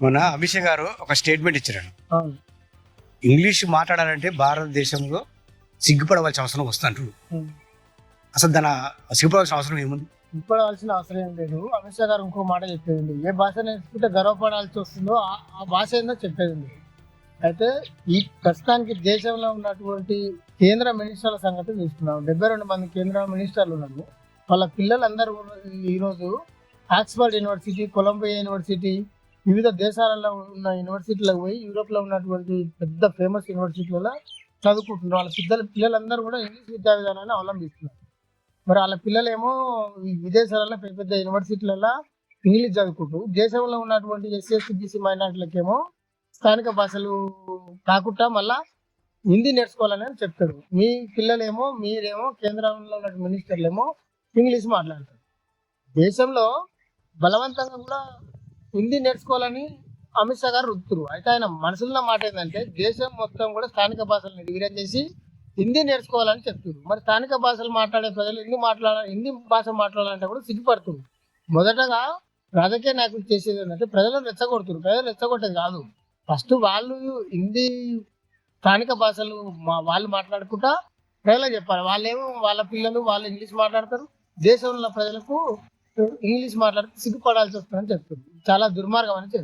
మొన్న అమిత్ షా గారు ఒక స్టేట్మెంట్ ఇచ్చారు. అవును. ఇంగ్లీష్ మాట్లాడాలంటే భారతదేశంలో సిగ్గుపడవలసిన అవసరం వస్తుంటారు. ఉం. అసలు దాని సిగ్గుపడవలసిన అవసరం ఏముంది? ఇప్పుడాల్సిన అవసరం ఏం లేదు. అమిత్ షా గారు ఇంకో మాట చెప్పేది, ఏ భాష నేర్చుకుంటే గర్వపడాల్సి వస్తుందో ఆ భాష ఏందో చెప్పేది ఉంది. అయితే ఈ ప్రస్తుతానికి దేశంలో ఉన్నటువంటి కేంద్ర మినిస్టర్ల సంగతి చూస్తున్నాం. 72 మంది కేంద్ర మినిస్టర్లు ఉన్నారు. వాళ్ళ పిల్లలందరూ కూడా ఈరోజు ఆక్స్ఫర్డ్ యూనివర్సిటీ, కొలంబియా యూనివర్సిటీ, వివిధ దేశాలలో ఉన్న యూనివర్సిటీలకు పోయి యూరోప్లో ఉన్నటువంటి పెద్ద ఫేమస్ యూనివర్సిటీలలో చదువుకుంటున్నారు. వాళ్ళ పిల్లలందరూ కూడా ఇంగ్లీష్ విద్యా విధానాన్ని అవలంబిస్తున్నారు. మరి వాళ్ళ పిల్లలేమో ఈ విదేశాలలో పెద్ద పెద్ద యూనివర్సిటీలలో ఇంగ్లీష్ చదువుకుంటూ, దేశంలో ఉన్నటువంటి ఎస్సీ ఎస్టీ బీసీ మైనార్టీలకేమో స్థానిక భాషలు కాకుండా మళ్ళా హిందీ నేర్చుకోవాలని చెప్తారు. మీ పిల్లలేమో మీరేమో కేంద్రంలో ఉన్న మినిస్టర్లేమో ఇంగ్లీష్ మాట్లాడతారు. దేశంలో బలవంతంగా కూడా హిందీ నేర్చుకోవాలని అమిత్ షా గారు రుద్దుతారు. అయితే ఆయన మనసులో మాట ఏంటంటే దేశం మొత్తం కూడా స్థానిక భాషలను నిర్వీర్యం చేసి హిందీ నేర్చుకోవాలని చెప్తారు. మరి స్థానిక భాషలు మాట్లాడే ప్రజలు హిందీ భాష మాట్లాడాలంటే కూడా సిగ్గుపడుతుంది. మొదటగా రాజకీయ నాయకులు చేసేది ఏంటంటే ప్రజలను రెచ్చగొడుతున్నారు. ప్రజలు రెచ్చగొట్టేది కాదు. ఫస్ట్ వాళ్ళు హిందీ స్థానిక భాషలు వాళ్ళు మాట్లాడుకుంటా ప్రజలకు చెప్పాలి. వాళ్ళేమో వాళ్ళ పిల్లలు వాళ్ళు ఇంగ్లీష్ మాట్లాడతారు. దేశంలో ప్రజలకు ఇంగ్లీష్ మాట్లాడితే సిగ్గుపడాల్సి వస్తుందని చెప్తుంది. చాలా దుర్మార్గం అని చెప్తుంది.